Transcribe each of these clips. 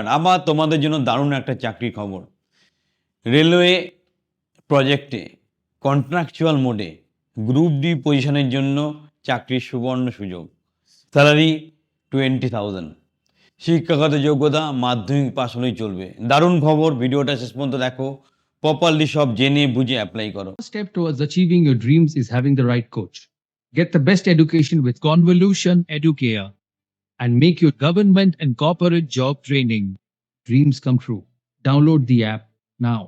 আর আবার তোমাদের জন্য দারুণ একটা চাকরির খবর। রেলওয়ে প্রজেক্টে কন্ট্রাকচুয়াল মোডে গ্রুপ ডি পজিশনের জন্য চাকরির সুবর্ণ সুযোগ। স্যালারি 20,000। শিক্ষাগত যোগ্যতা মাধ্যমিক পাস হলেই চলবে। দারুণ খবর, ভিডিওটা শেষ পর্যন্ত দেখো, প্রপারলি সব জেনে বুঝে অ্যাপ্লাই করো। First step towards achieving your dreams is having the right coach. Get the best education with Convolution Educare and make your government and corporate job training dreams come true. Download the app now.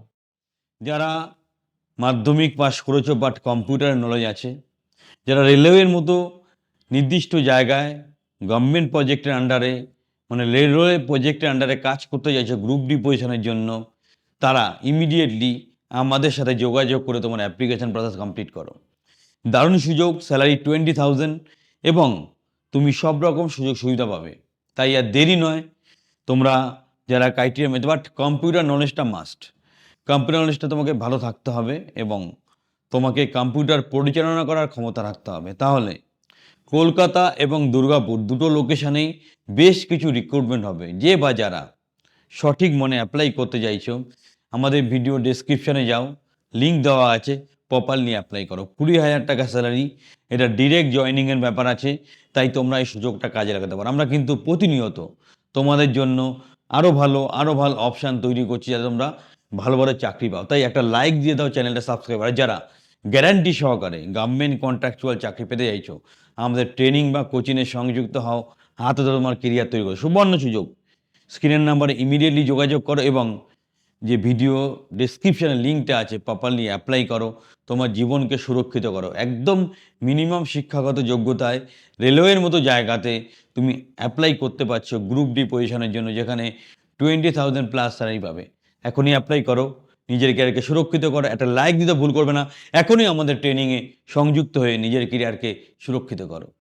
যারা মাধ্যমিক pass করেছো but computer knowledge আছে, যারা রেলওয়ের মতো নির্দিষ্ট জায়গায় government প্রজেক্টের আন্ডারে মানে রেলওয়ে প্রজেক্টের আন্ডারে কাজ করতে চাইছো গ্রুপ ডি পজিশনের জন্য, তারা ইমিডিয়েটলি আমাদের সাথে যোগাযোগ করে তোমার অ্যাপ্লিকেশন প্রসেস কমপ্লিট করো। দারুণ সুযোগ, স্যালারি 20,000 এবং তুমি সব রকম সুযোগ সুবিধা পাবে। তাই আর দেরি নয়, তোমরা যারা ক্রাইটেরিয়া মেতে, বাট কম্পিউটার নলেজটা মাস্ট। কম্পিউটার নলেজটা তোমাকে ভালো থাকতে হবে এবং তোমাকে কম্পিউটার পরিচালনা করার ক্ষমতা রাখতে হবে। তাহলে কলকাতা এবং দুর্গাপুর দুটো লোকেশানেই বেশ কিছু রিক্রুটমেন্ট হবে। যে বা যারা সঠিক মনে অ্যাপ্লাই করতে চাইছো, আমাদের ভিডিও ডেসক্রিপশানে যাও, লিঙ্ক দেওয়া আছে, প্রপারলি অ্যাপ্লাই করো। 20,000 টাকা স্যালারি, এটা ডিরেক্ট জয়েনিংয়ের ব্যাপার আছে, তাই তোমরা এই সুযোগটা কাজে লাগাতে পারো। আমরা কিন্তু প্রতিনিয়ত তোমাদের জন্য আরও ভালো অপশান তৈরি করছি যাতে তোমরা ভালো চাকরি পাও। তাই একটা লাইক দিয়ে দাও, চ্যানেলটা সাবস্ক্রাইব। আর যারা গ্যারান্টি সহকারে গভর্নমেন্ট কন্ট্রাকচুয়াল চাকরি পেতে চাইছো, আমাদের ট্রেনিং বা কোচিংয়ে সংযুক্ত হও, হাতে ধরে তোমার কেরিয়ার তৈরি করো। সুবর্ণ সুযোগ। স্ক্রিনের নাম্বারে ইমিডিয়েটলি যোগাযোগ করো এবং যে ভিডিও ডেসক্রিপশানে লিঙ্কটা আছে প্রপারলি অ্যাপ্লাই করো, তোমার জীবনকে সুরক্ষিত করো। একদম মিনিমাম শিক্ষাগত যোগ্যতায় রেলওয়ের মতো জায়গাতে তুমি অ্যাপ্লাই করতে পারছো গ্রুপ ডি পজিশনের জন্য, যেখানে 20,000 প্লাস স্যালারি পাবে। এখনই অ্যাপ্লাই করো, নিজের ক্যারিয়ারকে সুরক্ষিত করো। একটা লাইক দিতে ভুল করবে না। এখনই আমাদের ট্রেনিংয়ে সংযুক্ত হয়ে নিজের ক্যারিয়ারকে সুরক্ষিত করো।